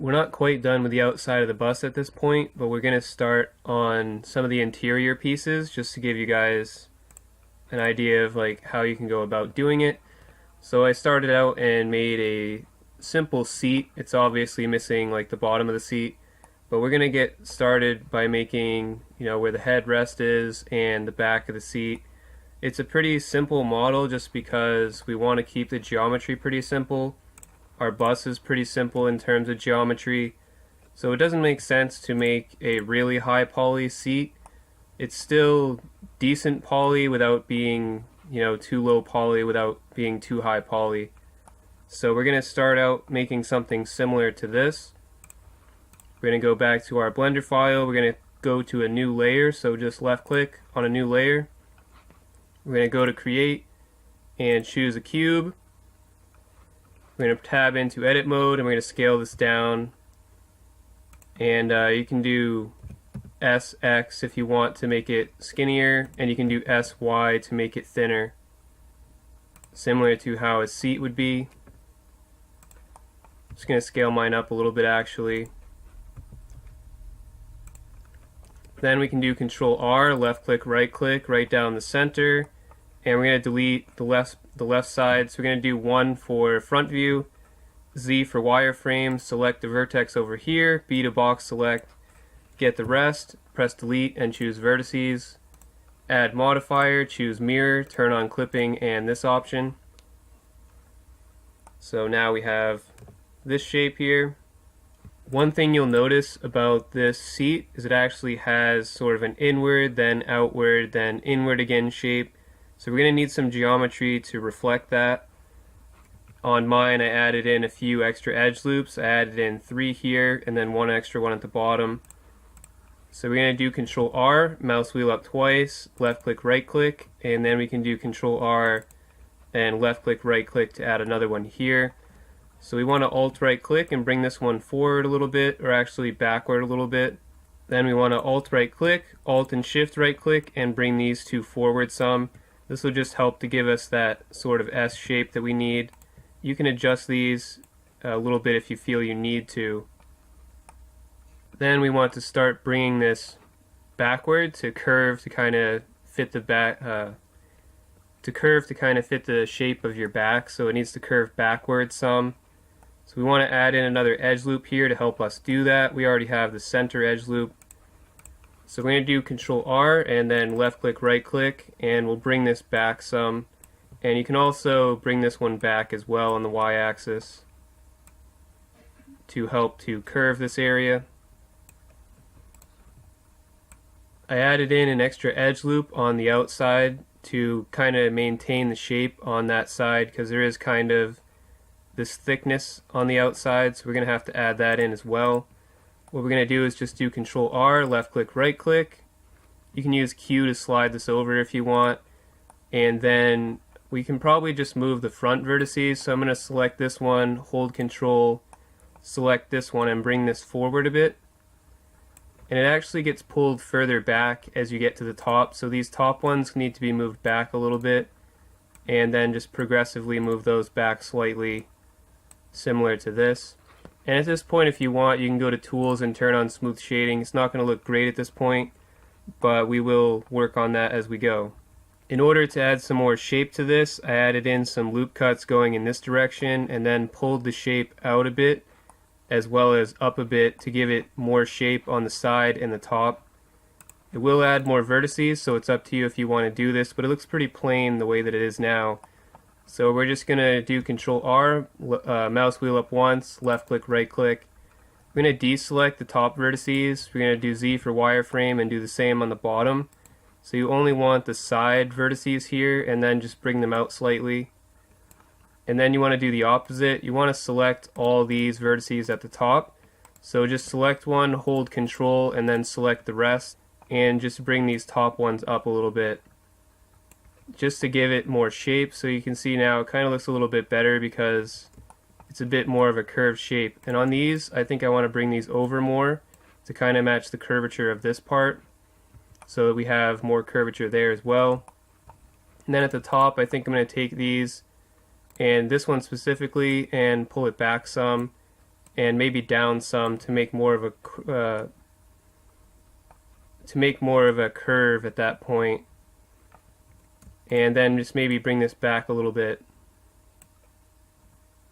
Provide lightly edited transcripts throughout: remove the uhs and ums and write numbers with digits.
We're not quite done with the outside of the bus at this point, but we're going to start on some of the interior pieces just to give you guys an idea of like how you can go about doing it. So I started out and made a simple seat. It's obviously missing like the bottom of the seat, but we're going to get started by making, where the headrest is and the back of the seat. It's a pretty simple model just because we want to keep the geometry pretty simple. Our bus is pretty simple in terms of geometry, so it doesn't make sense to make a really high poly seat. It's still decent poly without being, too low poly without being too high poly. So we're going to start out making something similar to this. We're going to go back to our Blender file. We're going to go to a new layer, so just left click on a new layer. We're going to go to create and choose a cube. We're going to tab into edit mode and we're going to scale this down. And you can do SX if you want to make it skinnier, and you can do SY to make it thinner, similar to how a seat would be. Just going to scale mine up a little bit actually. Then we can do Control R, left click, right down the center, and we're going to delete the left side. So we're going to do 1 for front view, Z for wireframe, select the vertex over here, B to box select, get the rest, press delete and choose vertices, add modifier, choose mirror, turn on clipping and this option. So now we have this shape here. One thing you'll notice about this seat is it actually has sort of an inward, then outward, then inward again shape. So we're going to need some geometry to reflect that. On mine I added in a few extra edge loops. I added in 3 here and then 1 extra one at the bottom. So we're going to do Control R, mouse wheel up twice, left click, right click, and then we can do Control R and left click, right click to add another one here. So we want to alt right click and bring this one forward a little bit, or actually backward a little bit. Then we want to alt right click, alt and shift right click, and bring these two forward some. This will just help to give us that sort of S shape that we need. You can adjust these a little bit if you feel you need to. Then we want to start bringing this backward to curve to kind of fit the back, fit the shape of your back. So it needs to curve backward some. So we want to add in another edge loop here to help us do that. We already have the center edge loop. So we're going to do Control R and then left click, right click, and we'll bring this back some. And you can also bring this one back as well on the Y axis to help to curve this area. I added in an extra edge loop on the outside to kind of maintain the shape on that side because there is kind of this thickness on the outside, so we're going to have to add that in as well. What we're going to do is just do Control R, left click, right click. You can use Q to slide this over if you want, and then we can probably just move the front vertices. So I'm going to select this one, hold Control, select this one, and bring this forward a bit. And it actually gets pulled further back as you get to the top, so these top ones need to be moved back a little bit, and then just progressively move those back slightly, similar to this. And at this point, if you want, you can go to Tools and turn on Smooth Shading. It's not going to look great at this point, but we will work on that as we go. In order to add some more shape to this, I added in some loop cuts going in this direction and then pulled the shape out a bit as well as up a bit to give it more shape on the side and the top. It will add more vertices, so it's up to you if you want to do this, but it looks pretty plain the way that it is now. So we're just going to do Control R, mouse wheel up once, left click, right click. We're going to deselect the top vertices. We're going to do Z for wireframe and do the same on the bottom. So you only want the side vertices here and then just bring them out slightly. And then you want to do the opposite. You want to select all these vertices at the top. So just select one, hold Control, and then select the rest, and just bring these top ones up a little bit, just to give it more shape. So you can see now it kind of looks a little bit better because it's a bit more of a curved shape. And on these, I think I want to bring these over more to kind of match the curvature of this part, so that we have more curvature there as well. And then at the top, I think I'm going to take these and this one specifically and pull it back some and maybe down some to make more of a curve at that point, and then just maybe bring this back a little bit.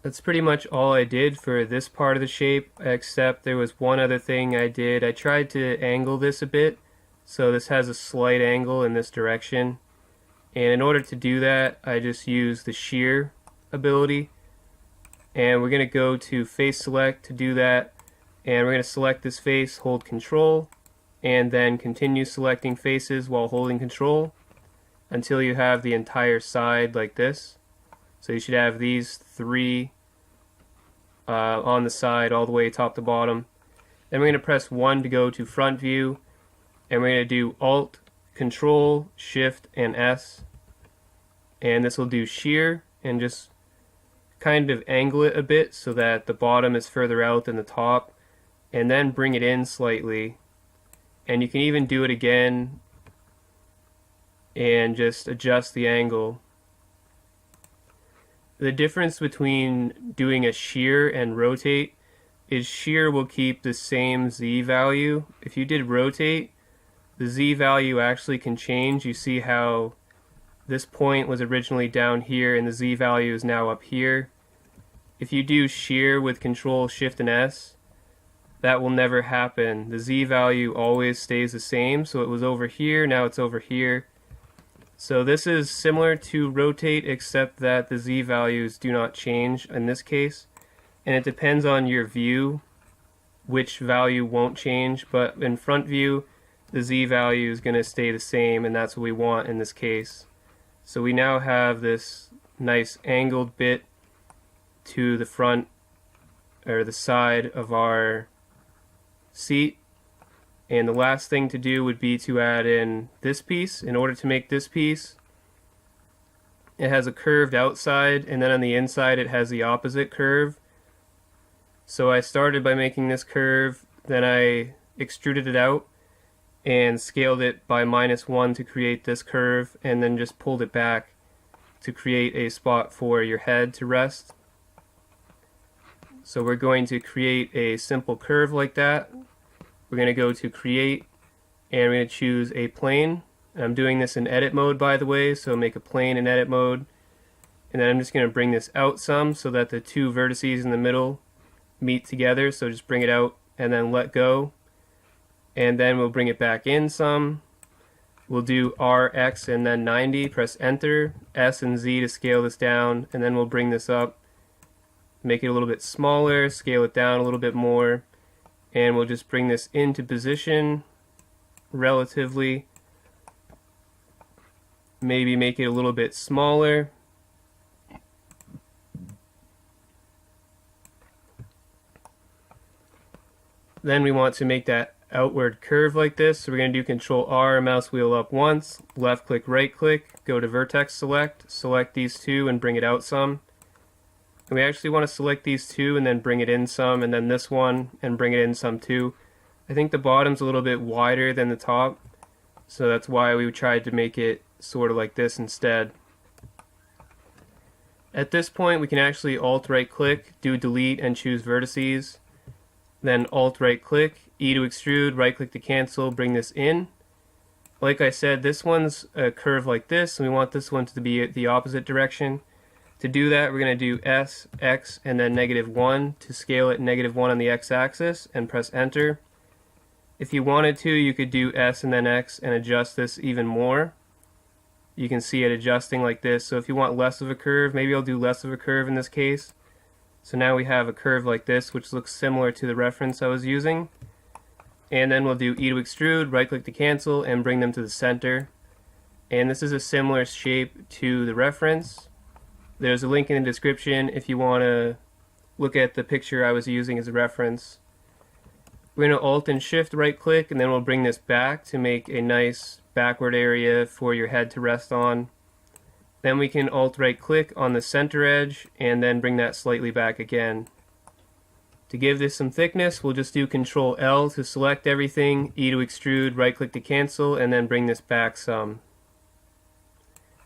That's pretty much all I did for this part of the shape, except there was one other thing I did. I tried to angle this a bit, so this has a slight angle in this direction. And in order to do that, I just use the shear ability. And we're going to go to face select to do that. And we're going to select this face, hold control, and then continue selecting faces while holding control until you have the entire side like this. So you should have these three on the side all the way top to bottom. Then we're going to press 1 to go to front view, and we're going to do Alt, Control, Shift, and S, and this will do shear and just kind of angle it a bit so that the bottom is further out than the top, and then bring it in slightly. And you can even do it again and just adjust the angle. The difference between doing a shear and rotate is shear will keep the same Z value. If you did rotate, the Z value actually can change. You see how this point was originally down here and the Z value is now up here. If you do shear with Control, Shift, and S, that will never happen. The Z value always stays the same. So it was over here, now it's over here. So this is similar to rotate, except that the Z values do not change in this case. And it depends on your view which value won't change, but in front view the Z value is going to stay the same, and that's what we want in this case. So we now have this nice angled bit to the front or the side of our seat. And the last thing to do would be to add in this piece. In order to make this piece, it has a curved outside, and then on the inside it has the opposite curve. So I started by making this curve, then I extruded it out and scaled it by -1 to create this curve, and then just pulled it back to create a spot for your head to rest. So we're going to create a simple curve like that. We're going to go to create, and we're going to choose a plane. I'm doing this in edit mode, by the way, so make a plane in edit mode. And then I'm just going to bring this out some so that the two vertices in the middle meet together. So just bring it out and then let go. And then we'll bring it back in some. We'll do R, X, and then 90. Press enter, S and Z to scale this down, and then we'll bring this up, make it a little bit smaller, scale it down a little bit more. And we'll just bring this into position relatively. Maybe make it a little bit smaller. Then we want to make that outward curve like this. So we're going to do Control R, mouse wheel up once, left click, right click, go to vertex select, select these two and bring it out some. And we actually want to select these two and then bring it in some, and then this one and bring it in some too. I think the bottom's a little bit wider than the top, so that's why we tried to make it sort of like this instead. At this point we can actually Alt right click, do delete and choose vertices, then Alt right click, E to extrude, right click to cancel, bring this in. Like I said, this one's a curve like this, and we want this one to be the opposite direction. To do that, we're going to do S, X, and then -1 to scale it -1 on the X-axis, and press enter. If you wanted to, you could do S and then X and adjust this even more. You can see it adjusting like this. So if you want less of a curve, maybe I'll do less of a curve in this case. So now we have a curve like this, which looks similar to the reference I was using. And then we'll do E to extrude, right click to cancel, and bring them to the center. And this is a similar shape to the reference. There's a link in the description if you want to look at the picture I was using as a reference. We're going to Alt and Shift right click, and then we'll bring this back to make a nice backward area for your head to rest on. Then we can Alt right click on the center edge and then bring that slightly back again. To give this some thickness, we'll just do Control L to select everything, E to extrude, right click to cancel, and then bring this back some.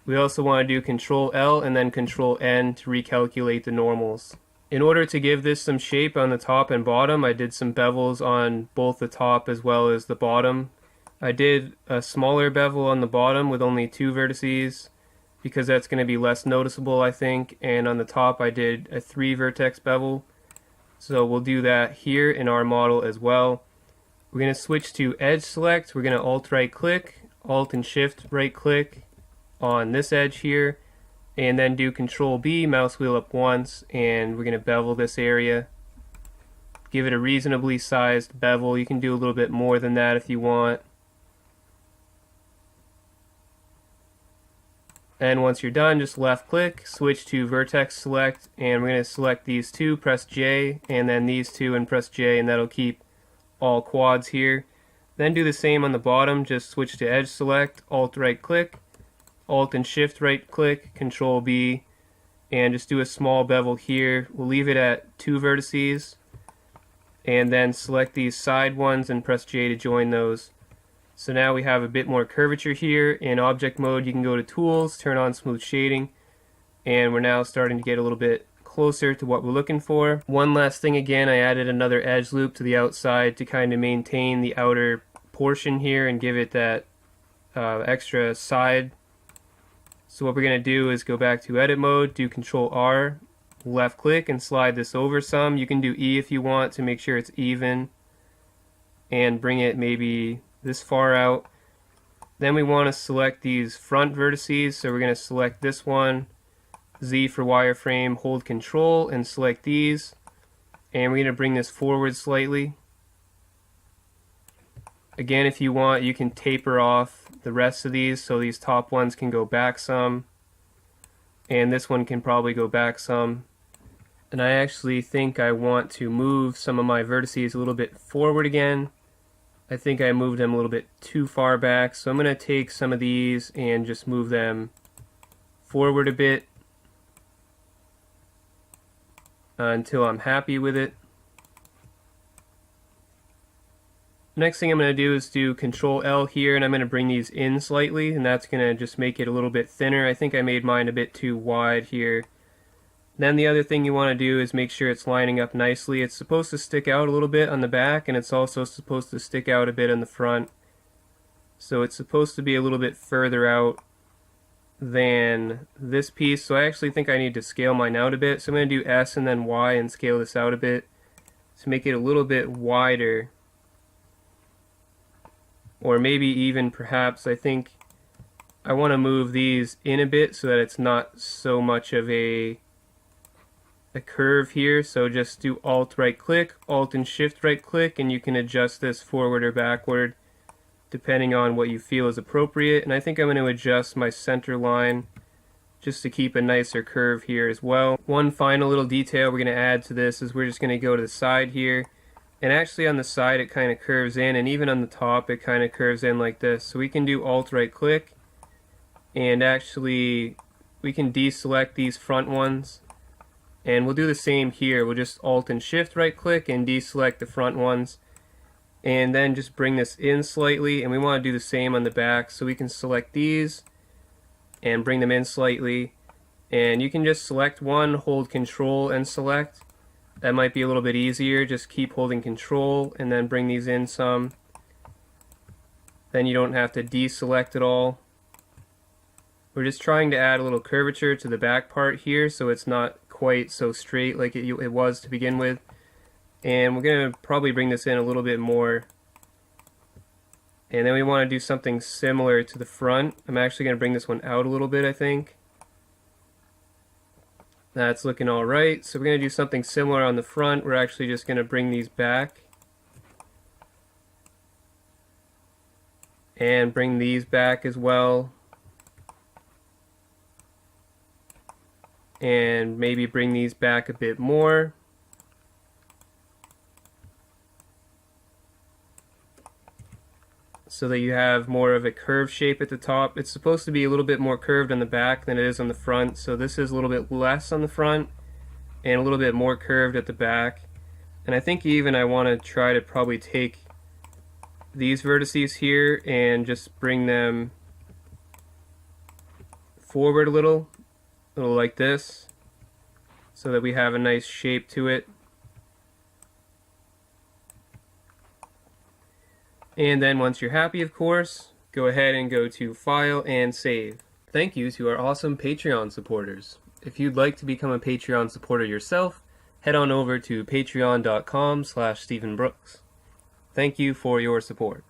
We also want to do Control L and then Control N to recalculate the normals. In order to give this some shape on the top and bottom, I did some bevels on both the top as well as the bottom. I did a smaller bevel on the bottom with only 2 vertices because that's going to be less noticeable, I think, and on the top I did a 3 vertex bevel. So we'll do that here in our model as well. We're going to switch to edge select. We're going to alt right click, alt and shift right click on this edge here, and then do Control B, mouse wheel up once, and we're going to bevel this area. Give it a reasonably sized bevel. You can do a little bit more than that if you want. And once you're done, just left click, switch to vertex select, and we're going to select these 2, press J, and then these 2 and press J, and that'll keep all quads here. Then do the same on the bottom, just switch to edge select, alt right click, alt and shift right click, Control B, and just do a small bevel here. We'll leave it at 2 vertices, and then select these side ones and press J to join those. So now we have a bit more curvature here. In object mode, you can go to tools, turn on smooth shading, and we're now starting to get a little bit closer to what we're looking for. One last thing again, I added another edge loop to the outside to kind of maintain the outer portion here and give it that extra side. So what we're going to do is go back to edit mode, do Control R, left click, and slide this over some. You can do E if you want to make sure it's even, and bring it maybe this far out. Then we want to select these front vertices, so we're going to select this one, Z for wireframe, hold Control and select these, and we're going to bring this forward slightly. Again, if you want, you can taper off the rest of these, so these top ones can go back some, and this one can probably go back some. And I actually think I want to move some of my vertices a little bit forward again. I think I moved them a little bit too far back, so I'm going to take some of these and just move them forward a bit until I'm happy with it. Next thing I'm going to do is do Control L here, and I'm going to bring these in slightly, and that's going to just make it a little bit thinner. I think I made mine a bit too wide here. Then the other thing you want to do is make sure it's lining up nicely. It's supposed to stick out a little bit on the back, and it's also supposed to stick out a bit on the front. So it's supposed to be a little bit further out than this piece. So I actually think I need to scale mine out a bit. So I'm going to do S and then Y and scale this out a bit to make it a little bit wider. Or maybe even perhaps I think I want to move these in a bit so that it's not so much of a curve here. So just do alt right click, alt and shift right click, and you can adjust this forward or backward depending on what you feel is appropriate. And I think I'm going to adjust my center line just to keep a nicer curve here as well. One final little detail we're going to add to this is we're just going to go to the side here, and actually on the side it kind of curves in, and even on the top it kind of curves in like this. So we can do alt right click, and actually we can deselect these front ones. And we'll do the same here. We'll just alt and shift right click and deselect the front ones, and then just bring this in slightly, and we want to do the same on the back. So we can select these and bring them in slightly, and you can just select one, hold Control and select. That might be a little bit easier. Just keep holding Control and then bring these in some. Then you don't have to deselect it all. We're just trying to add a little curvature to the back part here so it's not quite so straight like it was to begin with. And we're going to probably bring this in a little bit more. And then we want to do something similar to the front. I'm actually going to bring this one out a little bit, I think. That's looking alright. So we're going to do something similar on the front. We're actually just going to bring these back. And bring these back as well. And maybe bring these back a bit more. So that you have more of a curved shape at the top. It's supposed to be a little bit more curved on the back than it is on the front. So this is a little bit less on the front and a little bit more curved at the back. And I think even I want to try to probably take these vertices here and just bring them forward a little like this. so that we have a nice shape to it. And then once you're happy, of course, go ahead and go to File and Save. Thank you to our awesome Patreon supporters. If you'd like to become a Patreon supporter yourself, head on over to patreon.com/StephenBrooks. Thank you for your support.